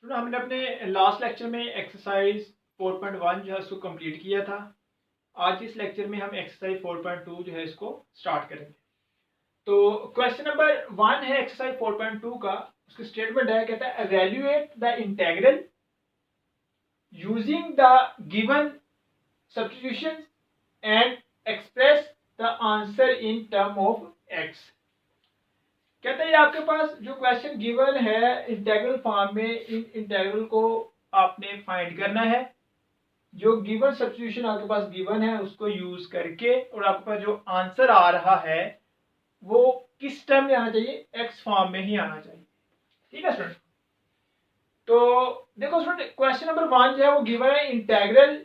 तो हमने अपने लास्ट लेक्चर में एक्सरसाइज 4.1 जो है उसको कंप्लीट किया था। आज इस लेक्चर में हम एक्सरसाइज 4.2 जो है इसको स्टार्ट करेंगे। तो क्वेश्चन नंबर 1 है एक्सरसाइज 4.2 का। उसकी स्टेटमेंट है, कहता है evaluate the integral using the given substitution and express the answer in term of x. कहते हैं आपके पास जो क्वेश्चन गिवन है इंटेग्रल फॉर्म में, इन इंटेग्रल को आपने फाइंड करना है। जो गिवन सब्स्टिट्यूशन आपके पास गिवन है उसको यूज करके, और आपके पास जो आंसर आ रहा है वो किस टर्म में आना चाहिए, एक्स फॉर्म में ही आना चाहिए। ठीक है स्टूडेंट। तो देखो स्टूडेंट, क्वेश्चन नंबर 1 जो है वो गिवन है इंटेग्रल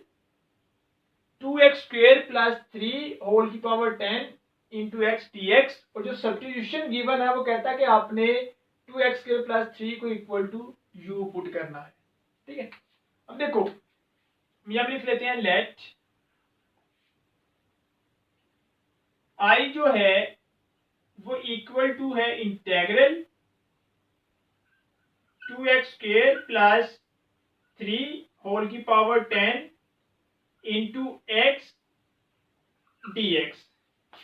2x² प्लस 3 होल की power 10 into x d x, और जो सब्स्टिट्यूशन गिवन है वो कहता है कि आपने 2x² प्लस 3 को इक्वल टू u पुट करना है। ठीक है, अब देखो यहाँ लिख लेते हैं लेट i जो है वो इक्वल टू है इंटेग्रल 2x² प्लस 3 होल की power 10 into x d x.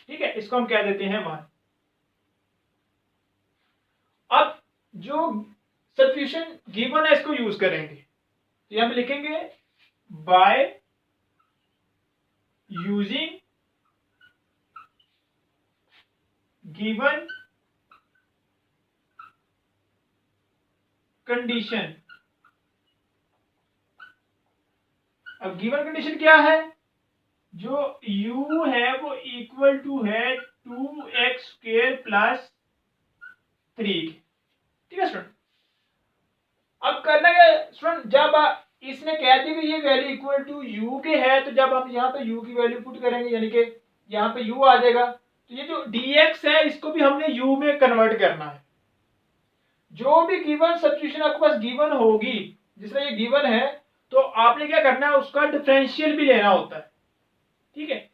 ठीक है, इसको हम कह देते हैं 1। अब जो सब्स्टिट्यूशन गिवन है इसको यूज करेंगे, तो यहां पे लिखेंगे बाय यूजिंग गिवन कंडीशन। अब गिवन कंडीशन क्या है, जो u है वो इक्वल टू है 2x² प्लस 3। ठीक है स्टूडेंट। अब करना क्या स्टूडेंट, जब इसने कह दिया कि ये वैल्यू इक्वल टू u के है, तो जब हम यहाँ पे u की वैल्यू पुट करेंगे यानी कि यहाँ पे u आ जाएगा, तो ये जो dx है इसको भी हमने u में कन्वर्ट करना है। जो भी गिवन सब्स्टिट्यूशन आपके पास गिवन होगी, जिसमें ये गिवन है, तो आपने क्या करना है, उसका डिफरेंशियल भी लेना होता है। ठीक है,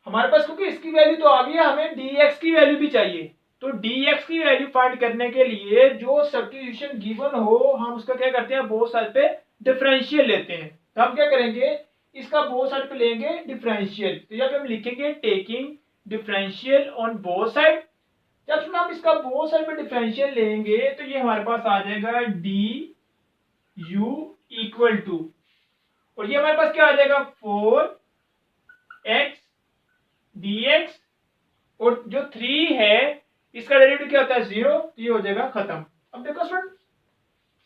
हमारे पास क्योंकि इसकी वैल्यू तो आ गई है, हमें dx की वैल्यू भी चाहिए। तो dx की वैल्यू फाइंड करने के लिए जो सब्स्टिट्यूशन गिवन हो, हम उसका क्या करते हैं, बोथ साइड पे डिफरेंशियल लेते हैं। तो हम क्या करेंगे, इसका बोथ साइड पे लेंगे डिफरेंशियल। तो यहाँ पे हम लिखेंगे taking differential on both side. जब हम इसका बोथ साइड पे डिफरेंशियल लेंगे तो ये हमारे पास आ जाएगा डी यू इक्वल टू, और ये हमारे पास क्या आ जाएगा 4x dx, और जो 3 है इसका डेरिवेटिव क्या होता है 0, तो ये हो जाएगा खत्म। अब देखो स्टूडेंट,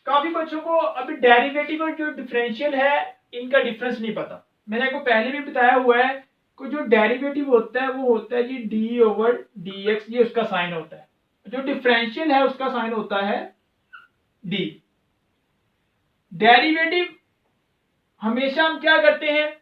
काफी बच्चों को अभी डेरिवेटिव और जो डिफरेंशियल है इनका डिफरेंस नहीं पता। मैंने आपको पहले भी बताया हुआ है कि जो डेरिवेटिव होता है वो होता है G D over D x, ये उसका साइन होता है। जो डिफरेंशियल है उसका साइन होता है डी। डेरिवेटिव हमेशा हम क्या करते हैं,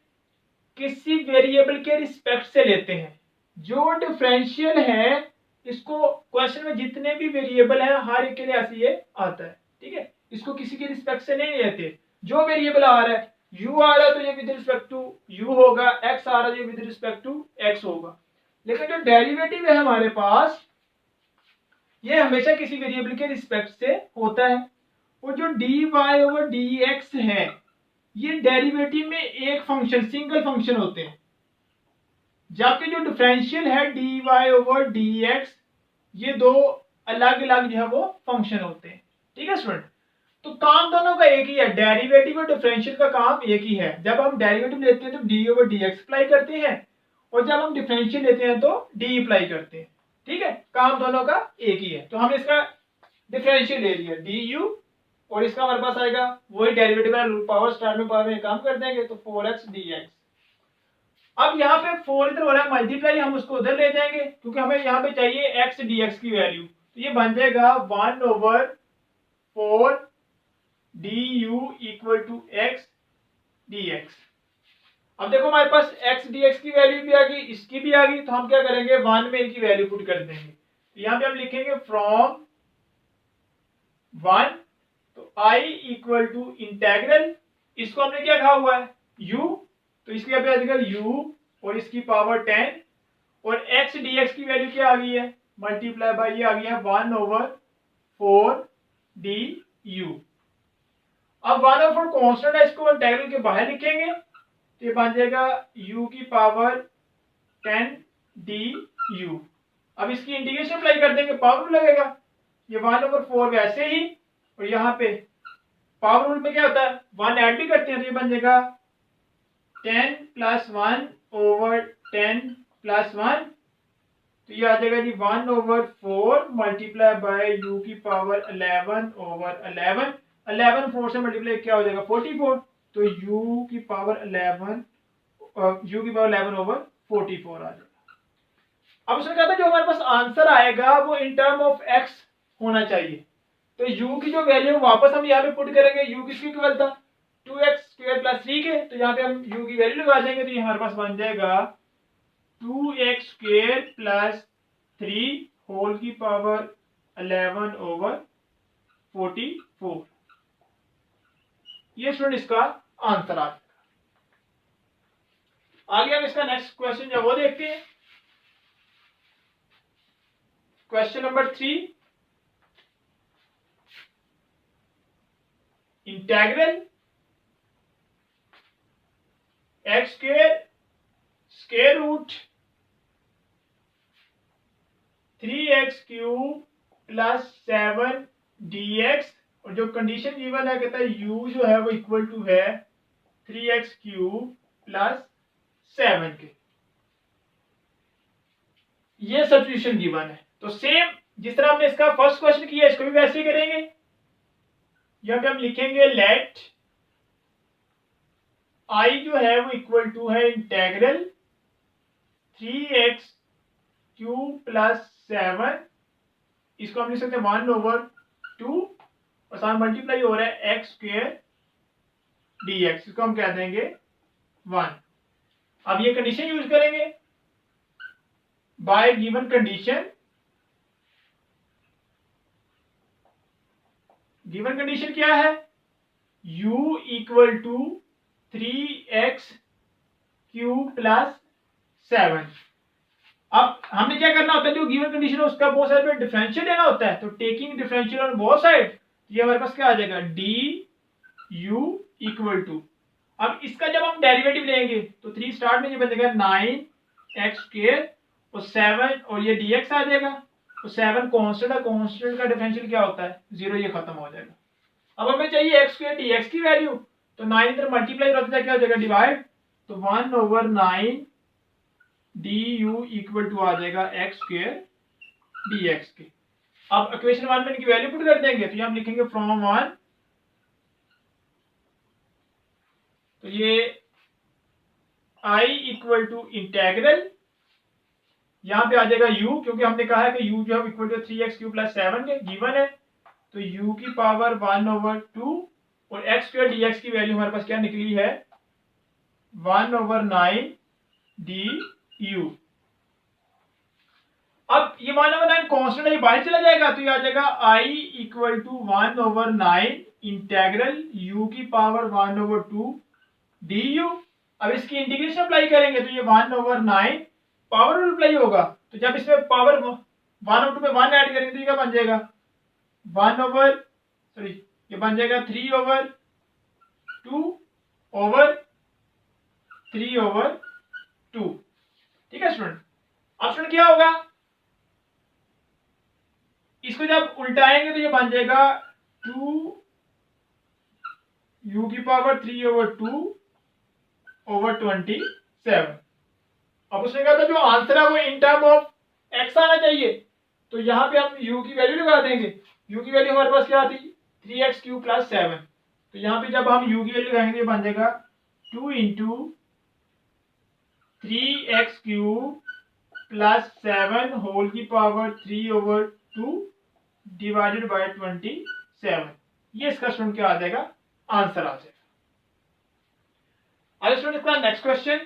किसी वेरिएबल के रिस्पेक्ट से लेते हैं। जो डिफरेंशियल है इसको क्वेश्चन में जितने भी वेरिएबल है हर एक के लिए ऐसे ये आता है। ठीक है, इसको किसी के रिस्पेक्ट से नहीं लेते। जो वेरिएबल आ रहा है, u आ रहा है तो ये विद रिस्पेक्ट टू u होगा, x आ रहा है ये विद रिस्पेक्ट टू x होगा। लेकिन जो डेरिवेटिव है हमारे पास, ये हमेशा किसी वेरिएबल के रिस्पेक्ट से होता है। और जो dy ओवर dx है, ये डेरिवेटिव में एक फंक्शन, सिंगल फंक्शन होते हैं। जबकि जो डिफरेंशियल है dy ओवर dx, ये दो अलग अलग जो है वो फंक्शन होते हैं। ठीक है स्टूडेंट। तो काम दोनों का एक ही है, डेरिवेटिव और डिफरेंशियल का काम एक ही है। जब हम डेरिवेटिव लेते हैं तो D over D x apply करते हैं, और जब हम डिफरेंशियल लेते हैं तो डी अप्लाई करते हैं। ठीक है, काम दोनों का एक ही है। तो हमने इसका डिफरेंशियल ले लिया डी यू, और इसका हमारे पास आएगा वही डेरिवेटिव, पावर स्टार में पावर में काम कर देंगे तो 4x dx। अब यहाँ पे 4 इधर हो रहा है मल्टीप्लाई, हम उसको उधर ले जाएंगे क्योंकि हमें यहाँ पे चाहिए x dx की वैल्यू। तो ये बन जाएगा 1 over 4 du equal to x dx। अब देखो हमारे पास x dx की वैल्यू भी आ गई, इसकी भी आ गई, तो हम क्या करेंगे 1 में इनकी वैल्यू पुट कर देंगे। तो यहाँ पे हम लिखेंगे फ्रॉम 1, तो i इक्वल टू इंटेग्रल, इसको हमने क्या कहा हुआ है u, तो इसके यहाँ पे आ जाएगा u और इसकी पावर 10, और x dx की वैल्यू क्या आ गई है, मल्टीप्लाई बाय ये आ गई है 1 ओवर 4 du। अब 1/4 कांस्टेंट है, इसको इंटीग्रल के बाहर लिखेंगे तो ये बन जाएगा u की पावर 10 du। अब इसकी इंटीग्रेशन अप्लाई कर देंगे, पावर रूल लगेगा, ये 1/4 वैसे ही, और यहाँ पे पावर रूल में क्या होता है 1 ऐड भी करते हैं तो ये बन जाएगा 10 + 1/10 + 1, तो ये आ जाएगा जी 1/4 मल्टीप्लाई बाय u की पावर 11/11। 11 4 से मल्टीप्लाई क्या हो जाएगा 44, तो u की पावर 11/44 आ जाएगा। अब उसने कहा था जो हमारे पास आंसर आएगा वो इन टर्म ऑफ x होना चाहिए, तो u की जो वैल्यू वापस हम यहाँ पे पुट करेंगे, u किसकी इक्वल था 2x² + 3 के, तो यहाँ पे हम u की वैल्यू लगा देंगे तो ये हमारे पास बन जाएगा 2x² + 3 होल की पावर 11/44। ये स्टूडेंट इसका आंसर आ जाएगा। आगे हम इसका नेक्स्ट क्वेश्चन जो वो देखते हैं। Question number 3, integral x² square root 3x³ + 7 dx, और जो कंडीशन गिवन है कहता है u जो है वो इक्वल टू है 3x³ + 7 के। ये सब्स्टिट्यूशन गिवन है, तो सेम जिस तरह हमने इसका फर्स्ट क्वेश्चन किया इसको भी वैसे ही करेंगे। यहाँ पे हम लिखेंगे लेट i जो है वो इक्वल टू है इंटीग्रल 3x³ + 7, इसको हम लिख सकते हैं 1/2 और साथ मल्टीप्लाई हो रहा है x² dx, इसको हम कह देंगे 1। अब ये कंडीशन यूज करेंगे, bye given condition, given condition क्या है u इक्वल टू 3x³ + 7। अब हमने क्या करना होता है, जो गिवन कंडीशन है उसका बोथ साइड पे डिफरेंशियल लेना होता है, तो taking differential on both side, ये हमारे पास क्या आ जाएगा du इक्वल टू, अब इसका जब हम डेरिवेटिव लेंगे तो 3 स्टार्ट में ये बन जाएगा 9x² और 7 और ये dx आ जाएगा, तो 7 कांस्टेंट है, कांस्टेंट का डिफरेंशियल क्या होता है 0, ये खत्म हो जाएगा। अब हमें चाहिए x² dx की वैल्यू, तो 9 इधर मल्टीप्लाई होता है क्या हो जाएगा डिवाइड, तो 1/9 du इक्वल टू आ जाएगा x² dx के। अब इक्वेशन 1 में इनकी वैल्यू पुट कर देंगे तो ये हम लिखेंगे फ्रॉम 1, तो ये i इक्वल टू इंटीग्रल, यहाँ पे आ जाएगा u, क्योंकि हमने कहा है कि u जो है इक्वल टू 3x³ + 7 के गिवन है, तो u की पावर 1/2 और x² dx की वैल्यू हमारे पास क्या निकली है 1/9 du। अब ये 1/9 कांस्टेंट है, ये बाहर चला जाएगा तो ये आ जाएगा i equal to 1/9 integral u की पावर 1/2 du। अब इसकी इंटीग्रेशन अप्लाई करेंगे तो ये 1/9 पावर रूल अप्लाई होगा, तो जब इसमें पावर 1/2 में 1 ऐड करेंगे तो ये क्या बन जाएगा 3/2 over 3/2। ठीक है स्टूडेंट। अब स्टूडेंट क्या होगा, इसको जब उल्टाएंगे तो ये बन जाएगा 2u की पावर 3/2/27। अब उसने कहा था जो आंसर है वो इन टर्म ऑफ x आना चाहिए, तो यहाँ पे हम u की वैल्यू लगा देंगे, u की वैल्यू हमारे पास क्या आती 3x³ + 7, तो यहाँ पे जब हम u की वैल्यू लगाएंगे बन जाएगा 2 × 3x³ + 7 होल की पावर 3/2 डिवाइडेड बाय 27। ये इसका स्टूडेंट क्या आ जाएगा आंसर आ जाएगा। आइए स्टूडेंट इसका next question,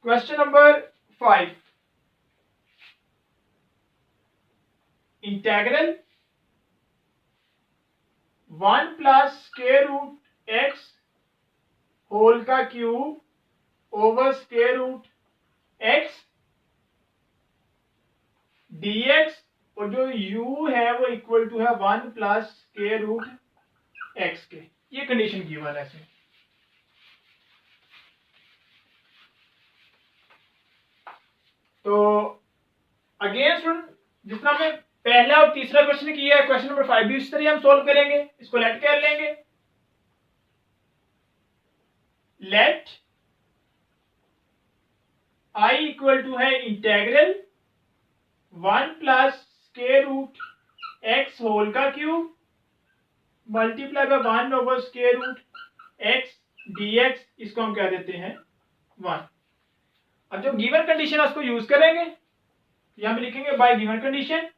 question number 5, integral 1 + √x whole का क्यूब ओवर √x dx और जो u है वो इक्वल टू है 1 प्लस स्क्वायर रूट x के। ये कंडीशन गिवन है इसमें। तो अगेन स्टूडेंट जिस तरह हमने पहला और तीसरा क्वेश्चन किया है, क्वेश्चन नंबर 5 भी इस तरह हम सोल्व करेंगे। इसको लेट कर लेंगे, लेट I इक्वल टू है integral 1 plus square root x whole का cube multiply by 1 over square root x dx, इसको हम क्या देते हैं 1। अब जो गिवन कंडीशन है उसको यूज करेंगे, यहां पे लिखेंगे by given condition.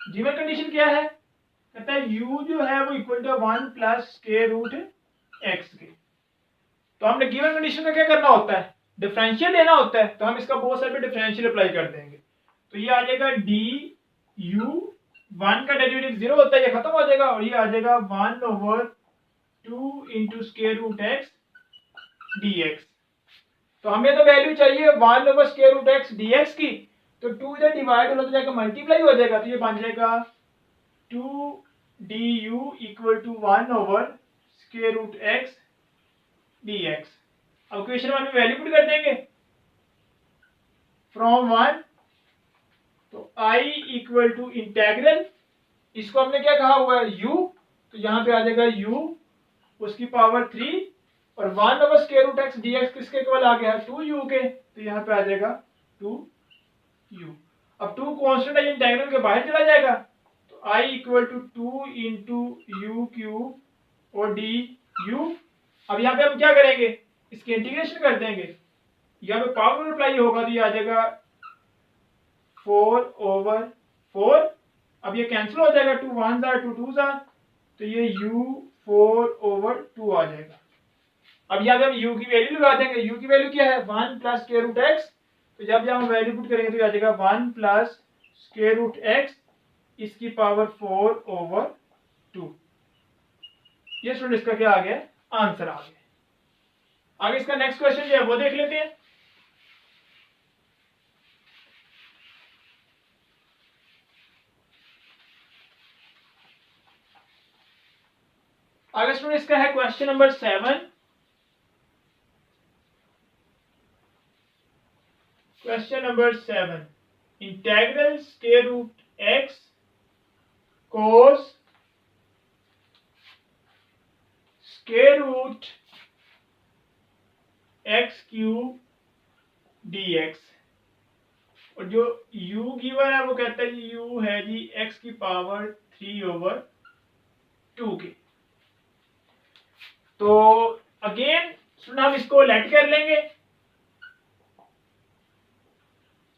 Given condition क्या है, कहता है u जो है वो equal to 1 plus square root x के। तो हमने गिवन कंडीशन का क्या करना होता है, डिफरेंशियल लेना होता है। तो हम इसका बहुत सारे पे डिफरेंशियल अप्लाई कर देंगे। तो ये आ जाएगा डी यू, 1 का डेरिवेटिव 0 होता है, ये खत्म हो जाएगा और ये आ जाएगा 1 over 2 into square root x d x. तो हमें तो वैल्यू चाहिए 1 over square root x d x की, तो 2 इधर डिवाइड हो जाएगा, मल्टीप्लाई हो जाएगा, तो ये बन जाएगा 2 d u equal to 1 over square root x d x. अब क्वेश्चन 1 में वैल्यू पुट कर देंगे फ्रॉम 1, तो I इक्वल टू इंटेग्रल, इसको हमने क्या कहा हुआ है u, तो यहाँ पे आ जाएगा u उसकी पावर 3 और 1 over square root x d x किसके इक्वल आ गया है 2u के, तो यहाँ पे आ जाएगा 2u। अब 2 कॉन्स्टेंट है, इंटेग्रल के बाहर चला जाएगा, तो I equal to 2 into u cube और डी यू। अब यहाँ पे हम क्या करेंगे, इसकी इंटीग्रेशन कर देंगे, यहाँ पे पावर मल्टीप्लाई होगा, तो ये आ जाएगा 4 ओवर 4। अब ये कैंसिल हो जाएगा, 2 1 जार 2 2 जार, तो ये u 4 ओवर 2 आ जाएगा। अब यहाँ पे हम u की वैल्यू लगा देंगे, u की वैल्यू क्या है 1 प्लस स्क्वायर रूट एक्स, तो जब हम वैल्यू पुट करेंगे तो ये आ जाएगा 1 प्लस स्क्वायर रूट एक्स इसकी पावर 4 ओवर 2। ये स्टूडेंट इसका क्या आ गया, आंसर आ गया। आगे इसका नेक्स्ट क्वेश्चन जो है वो देख लेते हैं। आगे स्टूडेंट इसका है question number 7। Question number 7, integral square root x cos square root x cube dx. और जो u गिवन है वो कहता है जी u है जी x की पावर 3 ओवर 2 के। तो अगेन सुना हम इसको लेट कर लेंगे,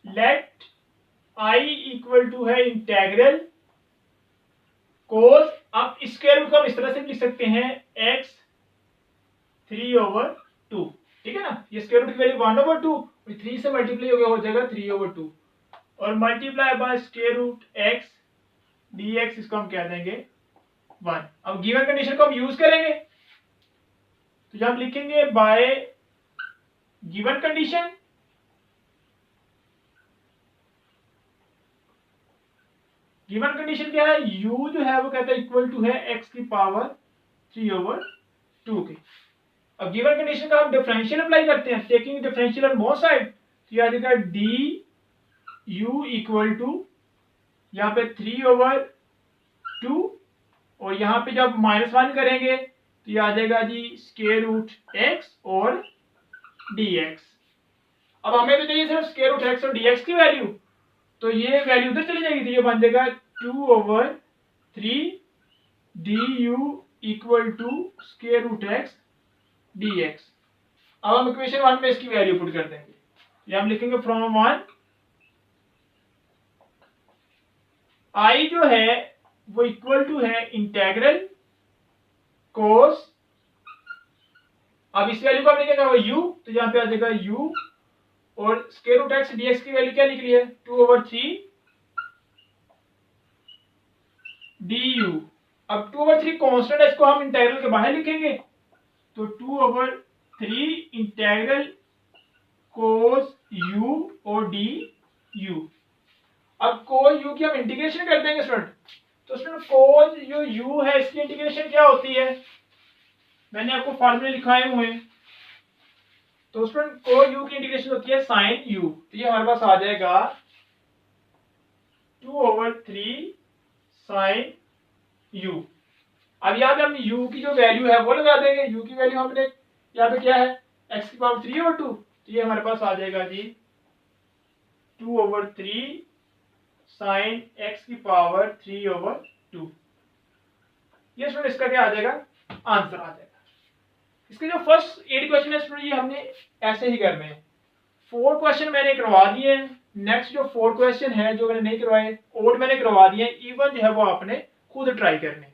लेट I इक्वल टू है इंटेग्रल कोस, अब स्क्वायर रूट को हम इस तरह से लिख सकते हैं x 3 ओवर 2, ठीक है ना। ये स्क्वायर रूट की वैल्यू 1 ओवर 2 और 3 से मल्टीप्लाई हो गया, हो जाएगा 3 ओवर 2 और multiply by square root x dx, इसको हम कह देंगे 1। अब गिवन कंडीशन को हम यूज करेंगे, तो जब लिखेंगे by given condition, given condition क्या है, u जो है वो कहता है इक्वल टू है x की पावर 3 ओवर 2 के। अब गिवन कंडीशन का हम डिफरेंशियल अप्लाई करते हैं, taking differential on both side, तो ये आ जाएगा डी यू इक्वल टू यहाँ पे 3 ओवर 2 और यहाँ पे जब -1 करेंगे तो ये आ जाएगा जी स्क्वायर रूट एक्स और dx। अब हमें तो चाहिए सिर्फ स्क्वायर रूट एक्स और dx की वैल्यू, तो ये वैल्यू उधर चली जाएगी, तो ये बन जाएगा 2 over 3 d u equal to square root x dx। अब हम इक्वेशन 1 में इसकी वैल्यू पुट कर देंगे, ये हम लिखेंगे फ्रॉम 1, I जो है वो इक्वल टू है इंटेग्रल कोस, अब इस वैल्यू को हमने क्या कहा u, तो यहाँ पे आ जाएगा u और स्क्वायर रूट एक्स dx की वैल्यू क्या निकली है 2 ओवर 3 du। अब 2 ओवर 3 कांस्टेंट है, इसको हम इंटीग्रल के बाहर लिखेंगे, तो 2/3 इंटेग्रल कोस यू और डी यू। अब कोस यू की हम इंटीग्रेशन कर देंगे स्टूडेंट। तो स्टूडेंट कोस जो यू है इसकी इंटीग्रेशन क्या होती है, मैंने आपको फॉर्मूले लिखाए हुए हैं। तो स्टूडेंट को यू की इंटीग्रेशन होती है साइन यू, तो ये हमारे पास आ जाएगा 2/3 साइन यू। अब यहाँ पे हम u की जो वैल्यू है वो लगा देंगे। u की वैल्यू हमने यहाँ पे क्या है x की पावर 3/2, तो ये हमारे पास आ जाएगा जी 2/3 साइन x की पावर 3/2। ये स्टूडेंट इसका क्या आ जाएगा, आंसर आ जाएगा। इसके जो फर्स्ट 8 क्वेश्चन है स्टूडेंट ये हमने ऐसे ही करने हैं। 4 क्वेश्चन मैंने करवा दिए हैं। नेक्स्ट जो 4 क्वेश्चन है जो मैंने नहीं करवाए, ओड मैंने करवा दिए, इवन जो है वो आपने खुद ट्राई करने।